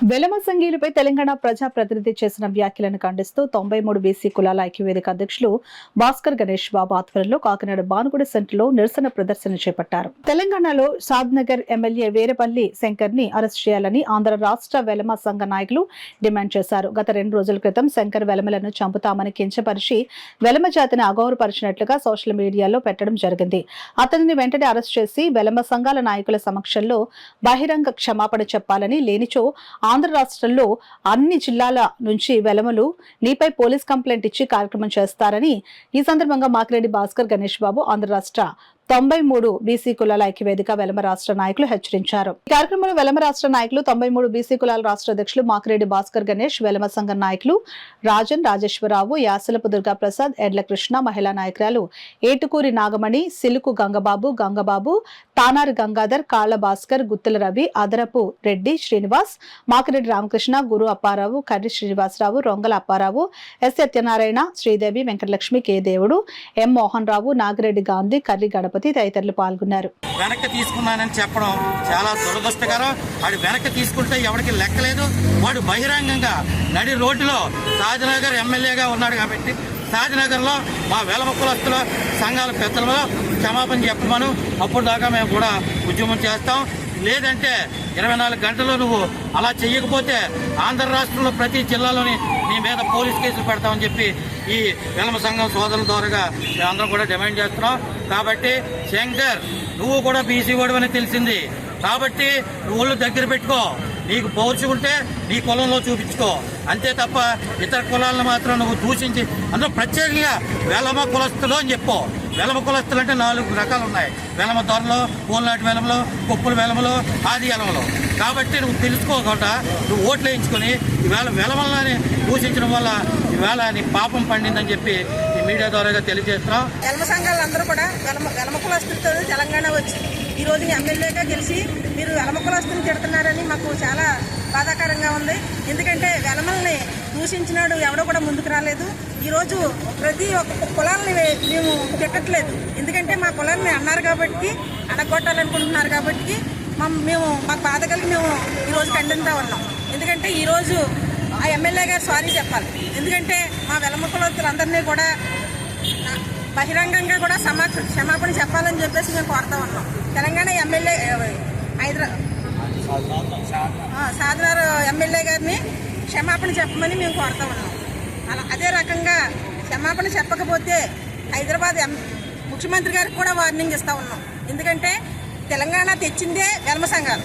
వెలమ సంఘీయులపై తెలంగాణ ప్రజా ప్రతినిధి చేసిన వ్యాఖ్యలను ఖండిస్తూ 93 బీసీ కులాల ఐక్యవేదిక అధ్యక్షులు భాస్కర్ గణేష్ బాబు ఆధ్వర్యంలో కాకినాడ భానుగుడి సెంటర్లో నిరసన ప్రదర్శన చేపట్టారు. తెలంగాణలో షాద్నగర్ ఎమ్మెల్యే వేరపల్లి శంకర్ ని అరెస్ట్ చేయాలని ఆంధ్ర రాష్ట్ర వెలమ సంఘ నాయకులు డిమాండ్ చేశారు. గత 2 రోజుల క్రితం శంకర్ వెలమలను చంపుతామని కించపరిచి వెలమ జాతిని అగౌరవపరిచినట్లుగా సోషల్ మీడియాలో పెట్టడం జరిగింది. అతనిని వెంటనే అరెస్ట్ చేసి వెలమ సంఘాల నాయకుల సమక్షంలో బహిరంగ క్షమాపణ చెప్పాలని, లేనిచో ఆంధ్ర రాష్ట్రంలో అన్ని జిల్లాల నుంచి వెలమలు నీపై పోలీస్ కంప్లైంట్ ఇచ్చి కార్యక్రమం చేస్తారని ఈ సందర్భంగా మాకిరెడ్డి భాస్కర్ గణేష్ బాబు ఆంధ్ర రాష్ట్ర 93 బీసీ కులాల ఐక్యవేదిక వెలమ రాష్ట్ర నాయకులు హెచ్చరించారు. ఈ కార్యక్రమంలో వెలమ రాష్ట్ర నాయకులు 93 బీసీ కులాల రాష్ట్ర అధ్యక్షులు మాకిరెడ్డి భాస్కర్ గణేష్, వెలమ సంఘ నాయకులు రాజన్ రాజేశ్వరరావు, యాసలపు దుర్గాప్రసాద్, ఎడ్ల కృష్ణ, మహిళా నాయకురాలు ఏటుకూరి నాగమణి, సిలుకు గంగబాబు, తానారి గంగాధర్, కాళ్ల భాస్కర్, గుత్తుల రవి, అదరపు రెడ్డి శ్రీనివాస్, మాకిరెడ్డి రామకృష్ణ, గురు అప్పారావు, కర్రి శ్రీనివాసరావు, రొంగల అప్పారావు, ఎస్ సత్యనారాయణ, శ్రీదేవి, వెంకటలక్ష్మి, కె దేవుడు, ఎం మోహన్ రావు, నాగిరెడ్డి గాంధీ, కర్రి గణపతి తదితరులు పాల్గొన్నారు. వెనక్కి తీసుకున్నానని చెప్పడం చాలా దురదృష్టకరం. వాడు వెనక్కి తీసుకుంటే ఎవరికి లెక్కలేదు. వాడు బహిరంగంగా నడి రోడ్డులో షాద్నగర్ ఎమ్మెల్యేగా ఉన్నాడు కాబట్టి షాద్నగర్లో మా వెలమ కులస్తుల సంఘాల పెద్దలలో క్షమాపణ చెప్పమను. అప్పుడు దాకా మేము కూడా ఉద్యమం చేస్తాం. లేదంటే 24 గంటల్లో నువ్వు అలా చెయ్యకపోతే ఆంధ్ర రాష్ట్రంలో ప్రతి జిల్లాలోని నీ మీద పోలీస్ కేసులు పెడతామని చెప్పి ఈ వెలమ సంఘం సోదరుల ద్వారాగా మేమందరం కూడా డిమాండ్ చేస్తున్నాం. కాబట్టి శంకర్, నువ్వు కూడా బీసీ వాడు తెలిసింది కాబట్టి నువ్వు దగ్గర పెట్టుకో. నీకు పౌరుషుకుంటే నీ కులంలో చూపించుకో, అంతే తప్ప ఇతర కులాలను మాత్రం నువ్వు దూషించి అందులో ప్రత్యేకంగా వెలమ కులస్తులు అని చెప్పు. వెలమ కులస్తులు అంటే 4 రకాలు ఉన్నాయి. వెలమ దొరలు, పూలనాటి వెలమలు, కొప్పుల వెలమలు, ఆది వెలమలు. కాబట్టి నువ్వు తెలుసుకోకుండా నువ్వు ఓట్లు వేయించుకొని ఈవేళ వెలమలని దూషించడం వల్ల ఈవేళ నీ పాపం పండిందని చెప్పి ఈ మీడియా ద్వారా తెలియజేస్తున్నాం. వెలమ సంఘాలందరూ కూడా వెలమ కులస్తులతో తెలంగాణ వచ్చి ఈ రోజు ఎమ్మెల్యేగా గెలిచి మీరు వెలమ కులస్తుని తిడుతున్నారని మాకు చాలా బాధాకరంగా ఉంది. ఎందుకంటే వెలమల్ని దూషించినాడు ఎవడో కూడా ముందుకు రాలేదు. ఈరోజు ప్రతి ఒక్క కులాలని మేము తిట్టట్లేదు. ఎందుకంటే మా కులాన్ని అన్నారు కాబట్టి, అడగొట్టాలనుకుంటున్నారు కాబట్టి మాకు బాధ కలిగి మేము ఈరోజు ఖండిస్తూ ఉన్నాం. ఎందుకంటే ఈరోజు ఆ ఎమ్మెల్యే గారు సారీ చెప్పాలి. ఎందుకంటే మా వెలమ కులస్తులందరినీ కూడా బహిరంగంగా కూడా క్షమాపణ చెప్పాలని చెప్పేసి మేము కోరుతా ఉన్నాం. తెలంగాణ ఎమ్మెల్యే షాద్నగర్ ఎమ్మెల్యే గారిని క్షమాపణ చెప్పమని మేము కోరుతా ఉన్నాం. అదే రకంగా క్షమాపణ చెప్పకపోతే హైదరాబాద్ ముఖ్యమంత్రి గారికి కూడా వార్నింగ్ ఇస్తూ ఉన్నాం. ఎందుకంటే తెలంగాణ తెచ్చిందే వెలమ సంఘాలు,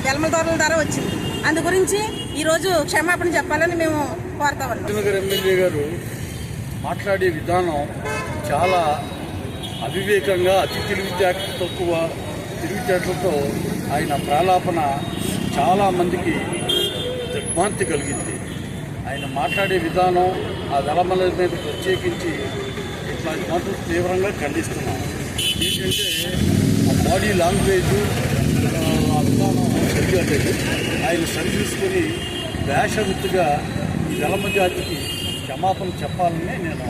వెలమ దొరల ద్వారా వచ్చింది. అందు గురించి ఈరోజు క్షమాపణ చెప్పాలని మేము కోరుతా ఉన్నాం. ఎమ్మెల్యే గారు మాట్లాడే విధానం చాలా అవివేకంగా, అతి తెలివితేటలతో ఆయన ప్రాలాపన చాలామందికి దిగ్భ్రాంతి కలిగింది. ఆయన మాట్లాడే విధానం, ఆ వెలమల మీద ప్రత్యేకించి ఇట్లాంటి మాటలు తీవ్రంగా ఖండిస్తున్నాం. ఏంటంటే ఆ బాడీ లాంగ్వేజ్, ఆ విధానం సరిగా లేదు. ఆయన సరిచూసుకొని వేషవృత్తిగా ఈ వెలమ జాతికి క్షమాపణ చెప్పాలని నేను